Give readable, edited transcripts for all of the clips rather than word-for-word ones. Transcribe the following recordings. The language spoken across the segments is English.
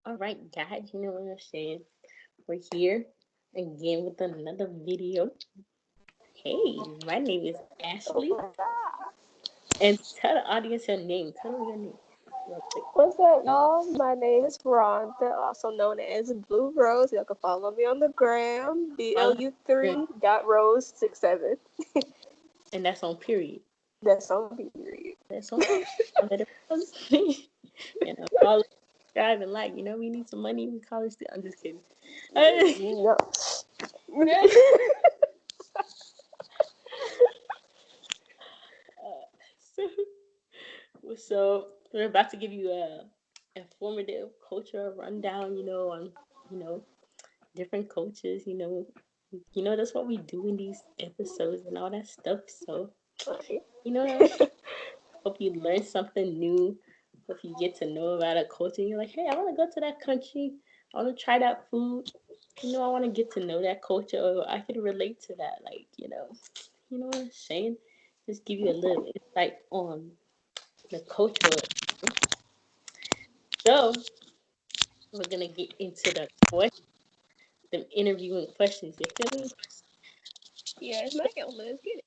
All right, guys, you know what I'm saying? We're here again with another video. Hey, my name is Ashley, and tell the audience your name. Tell them your name real quick. What's up, y'all? My name is Rhonda, also known as Blue Rose. Y'all can follow me on the gram, Follow her, BLU3.Rose67. and that's on period. That's on period. That's on period. I'll let everyone follow, subscribe, and like. We need some money in college. I'm just kidding. Yup. so, so we're about to give you a informative cultural rundown. On you know different cultures. That's what we do in these episodes and all that stuff. So I hope you learn something new. Hope you get to know about a culture. And you're like, hey, I want to go to that country. I want to try that food. I want to get to know that culture, or I can relate to that. What I'm saying? Just give you a little insight on the culture. So we're gonna get into the interviewing questions. You feel me? Yeah, it's my go. Let's get it.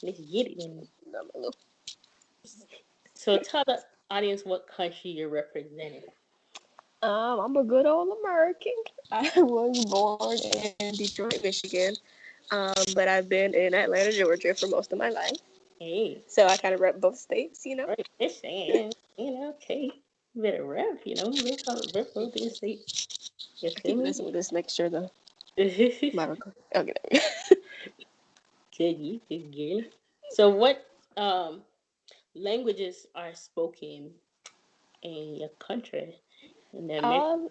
Let's get it in. No, my little- So tell the audience what country you're representing. I'm a good old American. I was born in Detroit, Michigan, but I've been in Atlanta, Georgia for most of my life. Hey, So I kind of rep both states. right, this saying, okay, better rep, rep both the state. You I feel keep me? listening to this, make sure the Good, my record. Okay, there you good girl. So what languages are spoken in your country in the we go. American?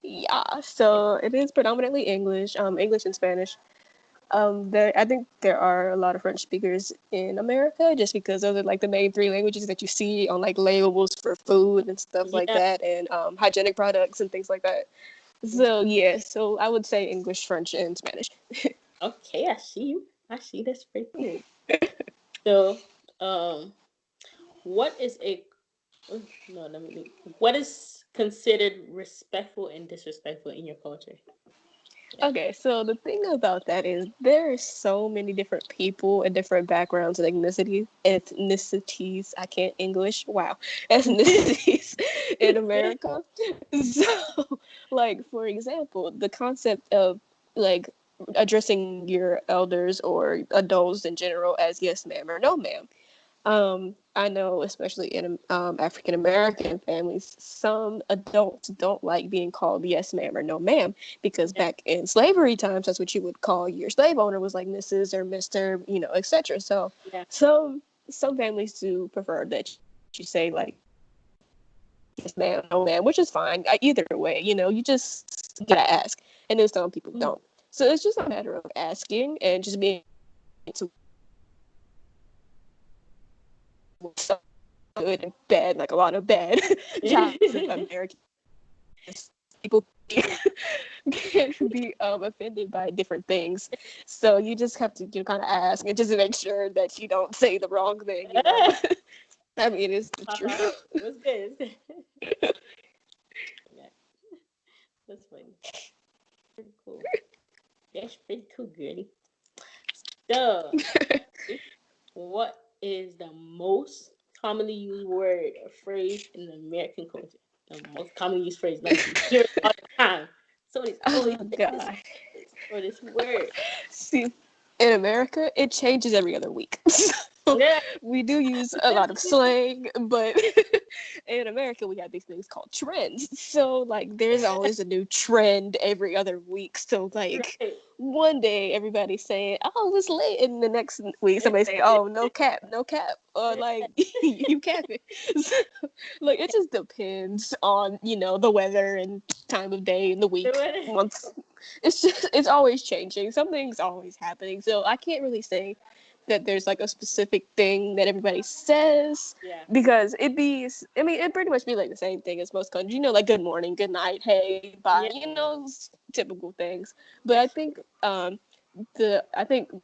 Yeah, so it is predominantly English, English and Spanish. I think there are a lot of French speakers in America just because those are like the main three languages that you see on like labels for food and stuff like Yeah. that, and hygienic products and things like that. So yeah, so I would say English, French, and Spanish. Okay, I see you. I see. That's pretty cool. So, what is a no? Let me. What is considered respectful and disrespectful in your culture? Yeah. Okay, so the thing about that is there are so many different people and different backgrounds and ethnicities. I can't English. Wow, ethnicities in America. So, like for example, the concept of like addressing your elders or adults in general as yes ma'am or no ma'am. I know, especially in African American families, some adults don't like being called yes ma'am or no ma'am because Yeah. back in slavery times, that's what you would call your slave owner was like Mrs. or Mister, etc. So Yeah. some families do prefer that you say like yes ma'am, no ma'am, which is fine. Either way, you just gotta ask, and then some people don't. Mm. So it's just a matter of asking and just being to some good and bad, like a lot of bad childhood American people can be offended by different things. So you just have to kind of ask and just make sure that you don't say the wrong thing. I mean, it's the truth. It was good. It's good. Yeah, that's funny. Pretty cool. That's pretty cool, girly. So, what is the most commonly used word or phrase in the American culture? The most commonly used phrase, like you hear it all the time. Somebody's always Oh saying this God. or this word. See, in America, it changes every other week. So Yeah. we do use a lot of slang, but in America, we have these things called trends. So, like, there's always a new trend every other week. So, like, Right. one day everybody's saying, "Oh, it's late," and the next week somebody say, "Oh, no cap, no cap," or like, "You capping." So, like, it just depends on the weather and time of day and the week, month. It's always changing. Something's always happening. So I can't really say that there's like a specific thing that everybody says Yeah. because it pretty much be like the same thing as most countries. Like good morning, good night, hey, bye. Yeah. Typical things. But I think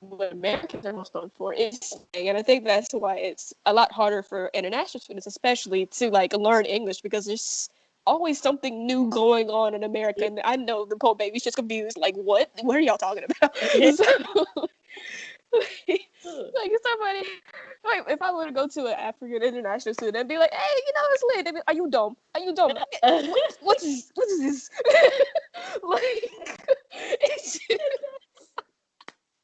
what Americans are most known for is slang, and I think that's why it's a lot harder for international students, especially to like learn English because there's always something new going on in America, and I know the poor baby's just confused. Like, what are y'all talking about? So, like somebody, like if I were to go to an African international student and be like, "Hey, it's lit," they'd be, "Are you dumb? Are you dumb? What is this?" Like, it's just,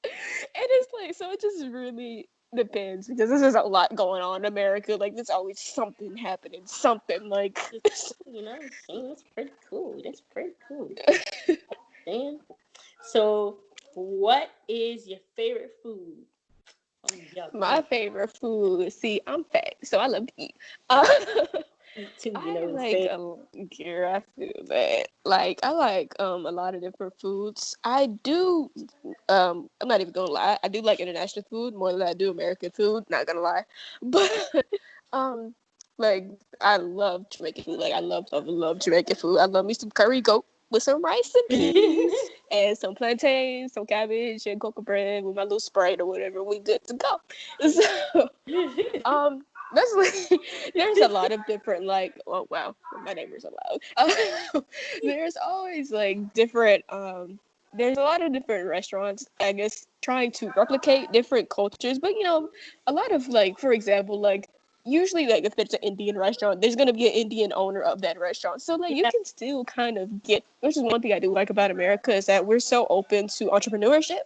and it's like, so it just really depends because there's a lot going on in America. Like, there's always something happening, something like. That's pretty cool. That's pretty cool. Damn. So, what is your favorite food? My favorite food. See, I'm fat, so I love to eat. Eat too, I like same. girl, I feel that. Like I like a lot of different foods. I do I'm not even gonna lie, I do like international food more than I do American food, not gonna lie. But um like I love Jamaican food. Like I love Jamaican food. I love me some curry goat with some rice and peas and some plantains, some cabbage and cocoa bread with my little Sprite or whatever. We good to go. So that's like there's a lot of different like oh wow my neighbors are loud. There's always like different there's a lot of different restaurants I guess trying to replicate different cultures, but a lot of like for example like usually like if it's an Indian restaurant there's going to be an Indian owner of that restaurant, so like you can still kind of get, which is one thing I do like about America is that we're so open to entrepreneurship.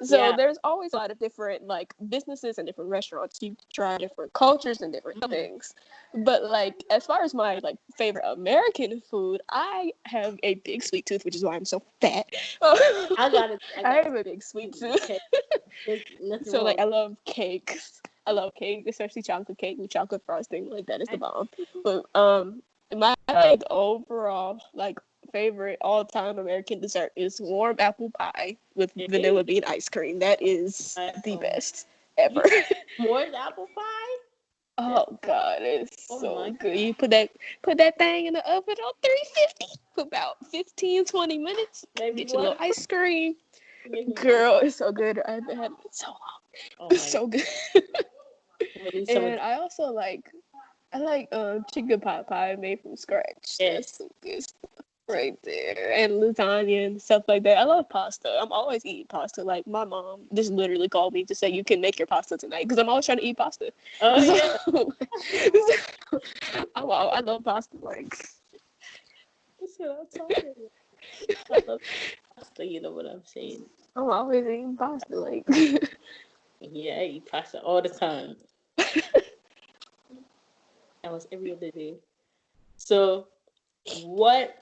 So there's always a lot of different like businesses and different restaurants. You try different cultures and different things. But like as far as my like favorite American food, I have a big sweet tooth, which is why I'm so fat. I have a big sweet tooth. There's nothing So wrong. like I love cakes. I love cake, especially chocolate cake with chocolate frosting. Like that is the bomb. But my like overall like favorite all time American dessert is warm apple pie with vanilla bean ice cream. That is the best ever. More apple pie? Oh god, it's so good. You put that thing in the oven on 350 for about 15-20 minutes. Get your little ice cream. Girl, it's so good. I haven't had it in so long. It's so good. And I also like chicken pot pie made from scratch. That's some good stuff right there. And lasagna and stuff like that. I love pasta. I'm always eating pasta. Like my mom just literally called me to say you can make your pasta tonight because I'm always trying to eat pasta. I love pasta. Like that's what I'm talking about. I love pasta. You know what I'm saying? I'm always eating pasta. Like yeah, I eat pasta all the time. That was every other day. So, what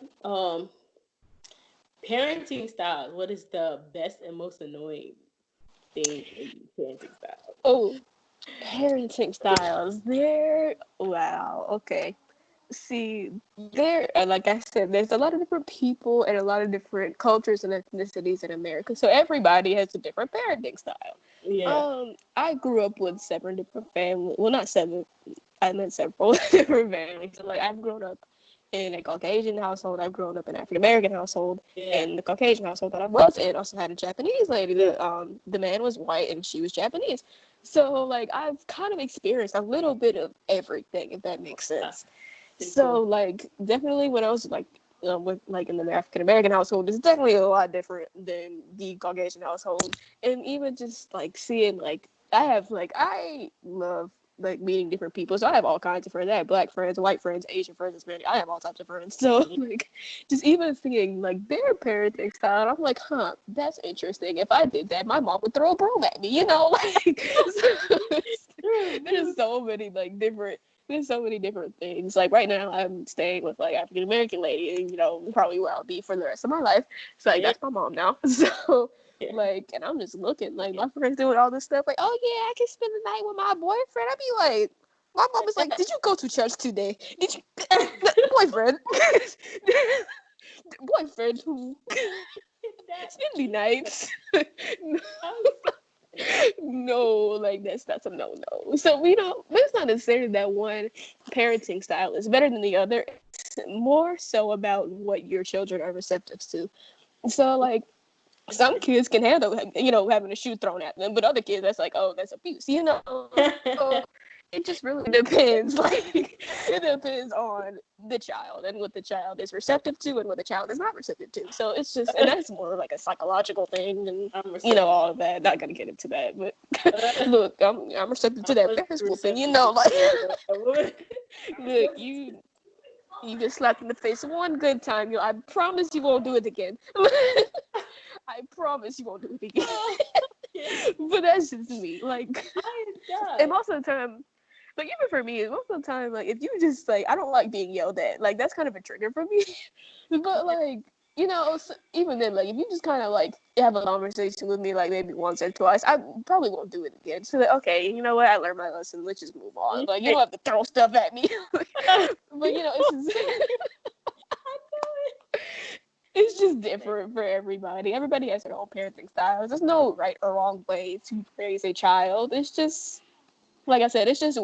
parenting styles? What is the best and most annoying thing in parenting styles? Oh, parenting styles. Wow. Okay. See, like I said, there's a lot of different people and a lot of different cultures and ethnicities in America. So everybody has a different parenting style. Yeah. I grew up with 7 different families. Well, not 7. I meant several different families. So, like, I've grown up in a Caucasian household. I've grown up in an African American household. And the Caucasian household that I was in also had a Japanese lady. The man was white and she was Japanese. So, like, I've kind of experienced a little bit of everything, if that makes sense. So, like, definitely when I was, like, with like in the African American household, it's definitely a lot different than the Caucasian household. And even just, like, seeing, like, I love like meeting different people. So I have all kinds of friends. I have Black friends, white friends, Asian friends, Hispanic. I have all types of friends. So like just even seeing like their parenting style, I'm like, that's interesting. If I did that, my mom would throw a broom at me, like there's so many like different there's so many different things. Like right now I'm staying with like African American lady and probably where I'll be for the rest of my life. So like that's my mom now. So like, and I'm just looking, like, my friends doing all this stuff, like, oh, yeah, I can spend the night with my boyfriend. I'd be like, my mom is like, did you go to church today? Did you, boyfriend? Boyfriend who? Spend the nights. No, like, that's a no-no. So, it's not necessarily that one parenting style is better than the other. It's more so about what your children are receptive to. So, like, some kids can handle, having a shoe thrown at them, but other kids, that's like, oh, that's abuse, it just really depends. Like, it depends on the child and what the child is receptive to and what the child is not receptive to. So it's just, and that's more like a psychological thing, and I'm all of that. Not gonna get into that, but uh, look, I'm receptive to I that was Ferris whooping. receptive Like, to I was look, receptive you get slapped in the face one good time, I promise you won't do it again. I promise you won't do it again. But that's just me. Like, and most of the time, like, even for me, most of the time, like, if you just, like, I don't like being yelled at. Like, that's kind of a trigger for me. But, like, so even then, like, if you just kind of, like, have a conversation with me, like, maybe once or twice, I probably won't do it again. So, like, okay, you know what? I learned my lesson. Let's just move on. Like, you don't have to throw stuff at me. But, it's just, it's just different for everybody. Everybody has their own parenting styles. There's no right or wrong way to raise a child. It's just, like I said, it's just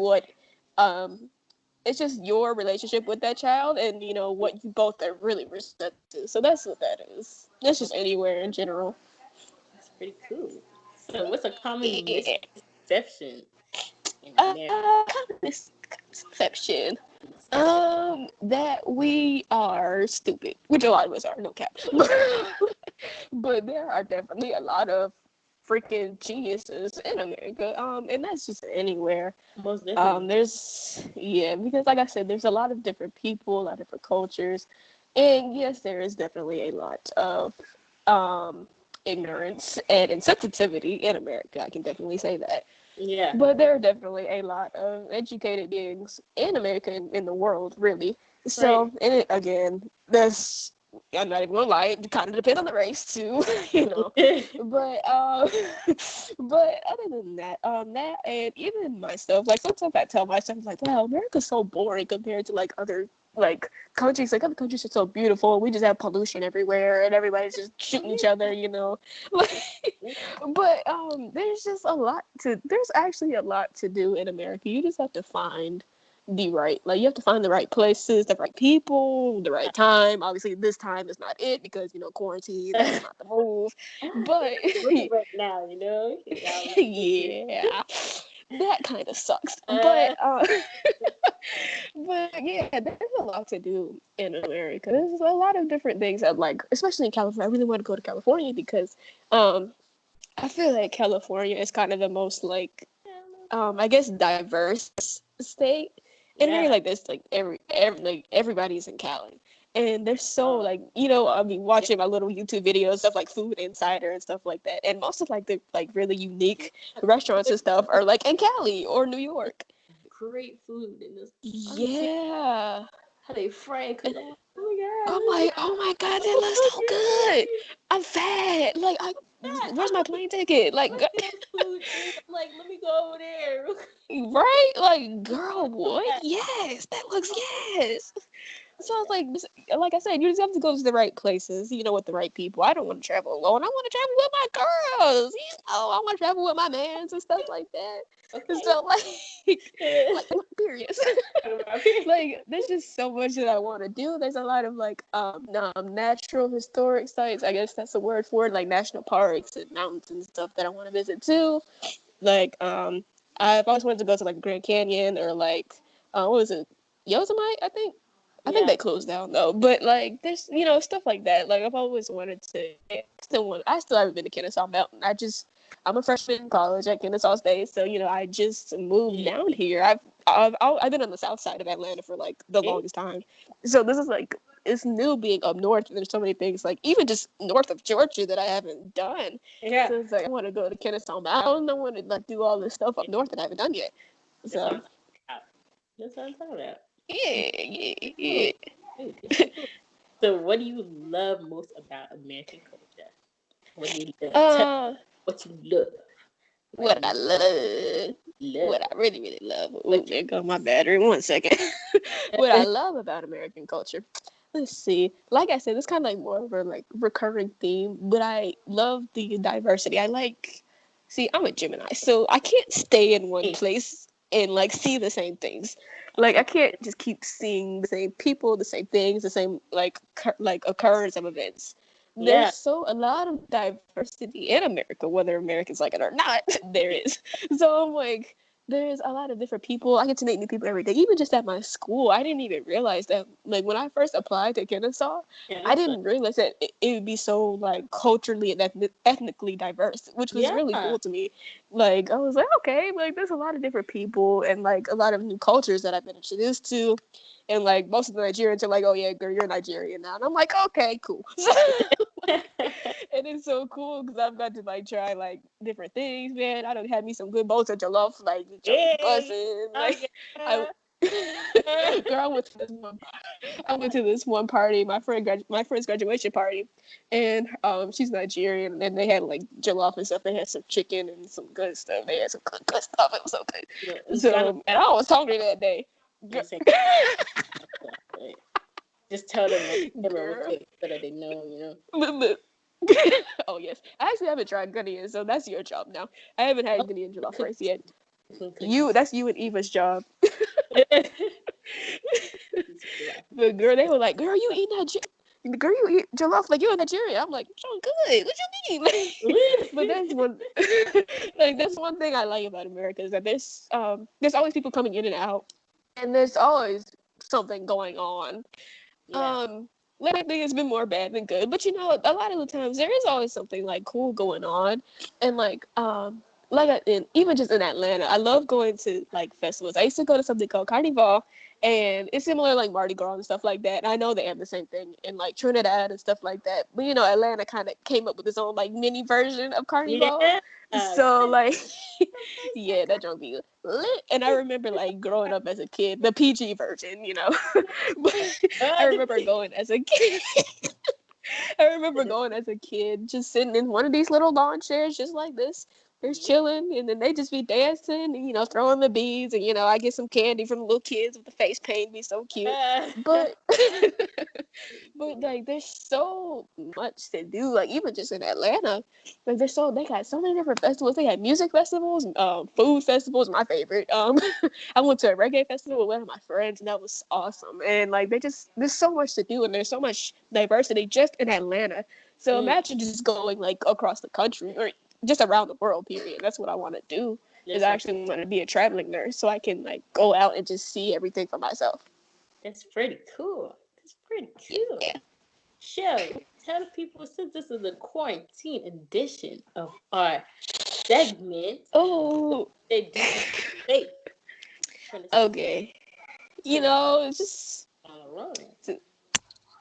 it's just your relationship with that child and, what you both are really receptive to. So that's what that is. That's just anywhere in general. That's pretty cool. So, what's a common Yeah. misconception in America? Misconception. That we are stupid, which a lot of us are, no cap. But there are definitely a lot of freaking geniuses in America. And that's just anywhere. Most definitely. Because like I said, there's a lot of different people, a lot of different cultures, and yes, there is definitely a lot of ignorance and insensitivity in America. I can definitely say that. Yeah. But there are definitely a lot of educated beings in America and in the world, really. So, Right. and again, I'm not even gonna lie, it kind of depends on the race too, But but other than that, that and even myself, like sometimes I tell myself like, wow, America's so boring compared to like other like countries. Like other countries are so beautiful. We just have pollution everywhere and everybody's just shooting each other, But there's actually a lot to do in America. You just have to find you have to find the right places, the right people, the right time. Obviously this time is not it because, quarantine, that's not the move. But Right now, yeah, that kind of sucks. uh, But yeah, there's a lot to do in America. There's a lot of different things that, like, especially in California. I really want to go to California because I feel like California is kind of the most like I guess diverse state. And here yeah. like this like like everybody's in Cali. And they're so Uh, like, I mean watching my little YouTube videos, stuff like Food Insider and stuff like that. And most of like the like really unique restaurants and stuff are like in Cali or New York. great food in this. Yeah. How they fry cook. I'm Oh like, oh my god, that looks so good. my I'm fat. Like, god! where's my plane ticket? Like, Look at food. I'm like, let me go over there. right? Like, girl, what? Yes, that looks yes. So I was like I said, you just have to go to the right places, with the right people. I don't want to travel alone. I want to travel with my girls. I want to travel with my mans and stuff like that. Okay. So like periods. Like there's just so much that I want to do. There's a lot of like natural historic sites. I guess that's the word for it, like national parks and mountains and stuff that I want to visit too. Like I've always wanted to go to like Grand Canyon or like what was it, Yosemite? I think Yeah. they closed down though. But like there's stuff like that. Like I've always wanted to. I still haven't been to Kennesaw Mountain. I'm a freshman in college at Kennesaw State, so I just moved down here. I've been on the south side of Atlanta for like the longest time, so this is like it's new being up north. And there's so many things like even just north of Georgia that I haven't done. Yeah. So it's like I want to go to Kennesaw Mountain. I want to like do all this stuff up north that I haven't done yet. So That's what I'm talking about. yeah. So, what do you love most about American culture? What do you love? What you love? What I love, Love. what I really, really love. Oh, there go my battery. 1 second. What I love about American culture. Let's see. Like I said, it's kind of like more of a like recurring theme, but I love the diversity. See, I'm a Gemini, so I can't stay in one place and like see the same things. Like I can't just keep seeing the same people, the same things, the same like occurrence of events. Yeah. There's a lot of diversity in America, whether Americans like it or not. There is. So I'm like, there's a lot of different people. I get to meet new people every day, even just at my school. I didn't even realize that, like, when I first applied to Kennesaw, Yeah, I that's fun. didn't realize that it would be so, like, culturally and ethnically diverse, which was really Yeah. cool to me. Like, I was like, okay, like, there's a lot of different people and, like, a lot of new cultures that I've been introduced to. And, like, most of the Nigerians are like, oh, yeah, girl, you're Nigerian now. And I'm like, okay, cool. And it's so cool because I've got to like try like different things, man. I don't have me some good bowls of jollof, like jollof Hey. bussin'. Oh Like I, yeah. Yeah. girl, I went to this one party, my friend's graduation party, and she's Nigerian, and they had like jollof and stuff. They had some chicken and some good stuff. They had some good stuff. It was so No, good. it's Ghana. So, and I was hungry that day. You're saying right. Just tell them what camera real Girl, quick so that they know, you know. look. Oh yes, I actually haven't tried Ghanaian, so that's your job now. I haven't had Oh, Ghanaian jollof rice cookies. yet. Cookies. That's you and Eva's job. Cookies for life. But girl, they were like, "Girl, you eat girl, you eat jollof like you're in Nigeria." I'm like, "Oh, good. What you mean?" But that's one, like that's one thing I like about America is that there's always people coming in and out, and there's always something going on. Yeah. Um, lately it's been more bad than good, but you know, a lot of the times there is always something like cool going on, and even just in Atlanta, I love going to like festivals. I used to go to something called Carnival, and it's similar like Mardi Gras and stuff like that. And I know they have the same thing in like Trinidad and stuff like that. But you know, Atlanta kind of came up with its own like mini version of Carnival. Yeah. So like, yeah, that drunk be lit. And I remember like growing up as a kid, the PG version, you know. But I remember going as a kid. I remember going as a kid, just sitting in one of these little lawn chairs, just like this, just chilling, and then they just be dancing, and throwing the beads, and I get some candy from the little kids with the face paint, be so cute. But but like there's so much to do, like even just in Atlanta, like they got so many different festivals. They had music festivals, food festivals, my favorite. I went to a reggae festival with one of my friends, and that was awesome. And like there's so much to do, and there's so much diversity just in Atlanta. So Mm, imagine just going like across the country or just around the world. Period. That's what I want to do. Is I listen, actually want to be a traveling nurse so I can like go out and just see everything for myself. that's pretty cool. That's pretty cool. Yeah. Shelly, tell the people since this is the quarantine edition of our segment, Oh. they do to stay safe from this Okay. It's just Rona.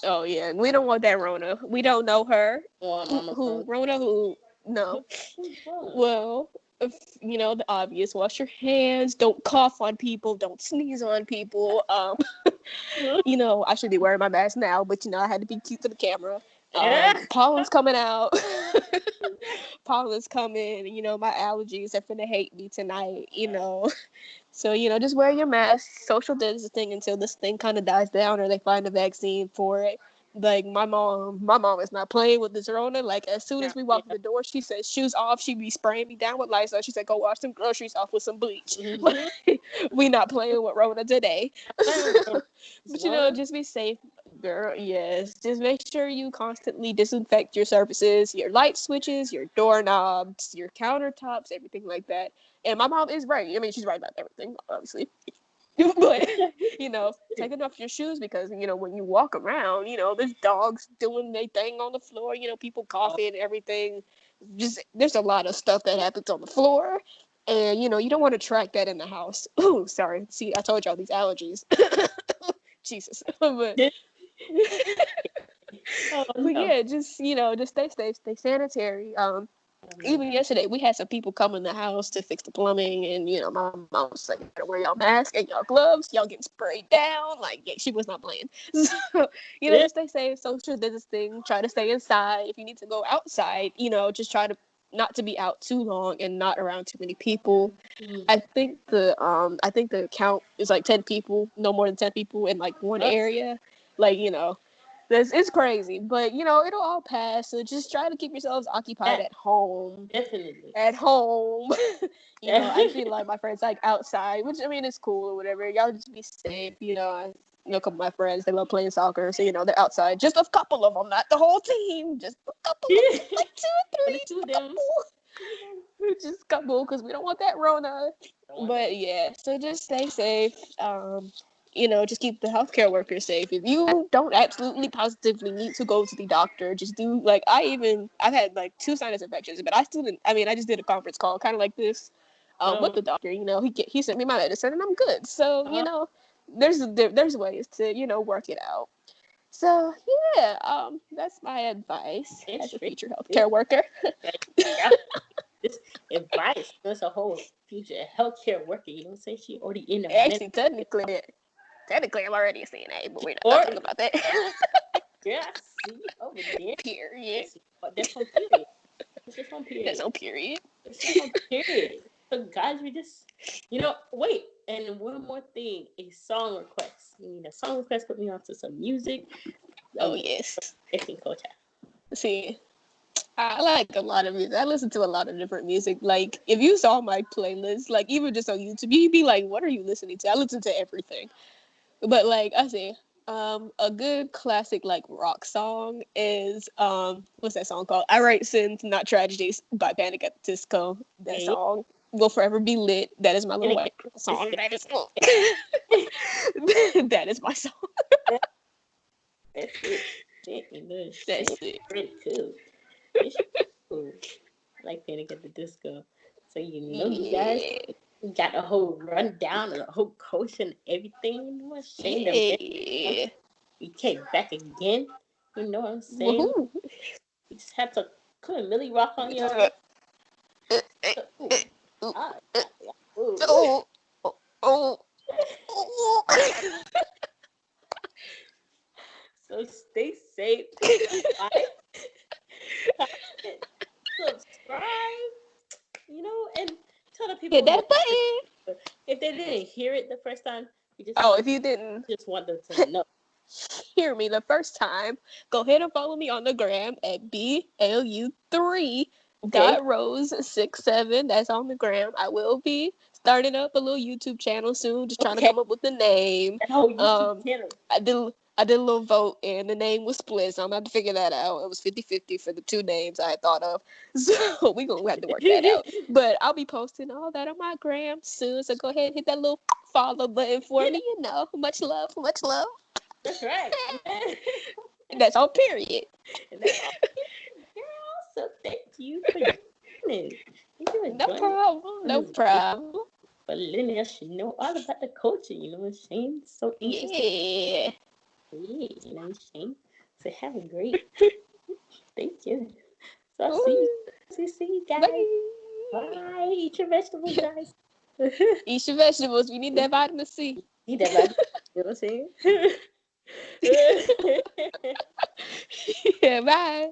oh yeah, we don't want that Rona. We don't know her. Or Who, Mama who Rona. Rona? Who? No. Who's Rona? Well, if, the obvious. Wash your hands. Don't cough on people. Don't sneeze on people. I should be wearing my mask now, but I had to be cute for the camera. Yeah. Pollen's coming out. Pollen's coming. My allergies are finna hate me tonight. So, just wear your mask, social distancing until this thing kind of dies down or they find a vaccine for it. Like my mom is not playing with this Rona. Like as soon as we walk in the door, she says shoes off. She be spraying me down with Lysol. She said go wash some groceries off with some bleach. Mm-hmm. We not playing with Rona today. Playing with Rona. It's But Rona. just be safe, girl. Yes, just make sure you constantly disinfect your surfaces, your light switches, your doorknobs, your countertops, everything like that. And my mom is right. I mean, she's right about everything, obviously. But taking off your shoes because when you walk around, there's dogs doing their thing on the floor. People Oh, coughing, everything. Just there's a lot of stuff that happens on the floor, and you don't want to track that in the house. Ooh, sorry. See, I told y'all these allergies. Jesus, but oh but no. yeah, just stay safe, stay sanitary. Oh, man. Even yesterday, we had some people come in the house to fix the plumbing, and my mom was like, "You gotta wear y'all mask and y'all gloves. Y'all getting sprayed down." Like, yeah, she was not playing. So, Yeah. just stay safe, social distancing. Try to stay inside. If you need to go outside, just try to not to be out too long and not around too many people. Mm. I think the count is like 10 people, no more than 10 people in like one Oh, area. Like, this is crazy, but it'll all pass. So just try to keep yourselves occupied yeah, at home. definitely. At home, I feel like my friends like outside, which I mean is cool or whatever. Y'all just be safe. A couple of my friends they love playing soccer, so they're outside. Just a couple of them, not the whole team. Just a couple of them, like two or And the three, two of a them. couple. Just a couple, because we don't want that Rona. But yeah, so just stay safe. You know, just keep the healthcare workers safe. If you don't absolutely positively need to go to the doctor, just do like I've had like 2 sinus infections, but I still didn't. I mean, I just did a conference call, kind of like this, with No. the doctor. You know, he sent me my medicine, and I'm good. So you Uh, know, there's ways to work it out. So yeah, that's my advice it's as a straight. future healthcare worker. Like, that, this advice. There's a whole future healthcare worker. You know, say she already in a minute. Actually, technically, I'm already a CNA, but we're not Or gonna talk about that. yeah, see over there. Period. But there's no period. It's just one There's period. no period. It's just one period. So guys, we just, wait. And one more thing, a song request. We need a song request. Put me on to some music. Oh yes. It's in culture. See, I like a lot of music. I listen to a lot of different music. Like if you saw my playlist, like even just on YouTube, you'd be like, "What are you listening to?" I listen to everything. But like I say, a good classic like rock song is what's that song called? I Write Sins, Not Tragedies by Panic at the Disco. That Hey, song will forever be lit. That is my and little it, white girl song. That is that is my song. that's it. You know, That's shit, it. pretty cool. It's cool. I like Panic at the Disco. So you guys Yeah. got a whole rundown of the whole coach and everything. You know what I'm saying? Yeah. We came back again. You know what I'm saying? Woohoo. We just had to come and Millie rock on We y'all. just got Ooh, ooh, ah, ooh. oh, oh, oh. So stay safe. Like, comment, subscribe, and tell the people Hit who that button. if they didn't hear it the first time, we just Oh, want if you didn't want them to know. hear me the first time, go ahead and follow me on the gram at BLU3 Okay. .rose67. That's on the gram. I will be starting up a little YouTube channel soon, just trying to Okay. come up with the name. That whole YouTube Um, channel. I did a little vote and the name was split, so I'm gonna have to figure that out. It was 50-50 for the 2 names I had thought of. So we gonna have to work that out. But I'll be posting all that on my gram soon. So go ahead and hit that little follow button for me. You know, much love, much love. That's right. And that's all period. And that's all, girl. So thank you for joining. Thank you No for joining problem. on No this video problem. for letting us know all about the culture. You know what I'm saying? So interesting. Yeah. Yeah, you know what I'm saying? So have a great thank you. So I'll Ooh, see you guys. bye. Bye. Eat your vegetables, guys. Eat your vegetables. We need that vitamin C. Eat that baby. You know what I'm saying? Yeah, bye.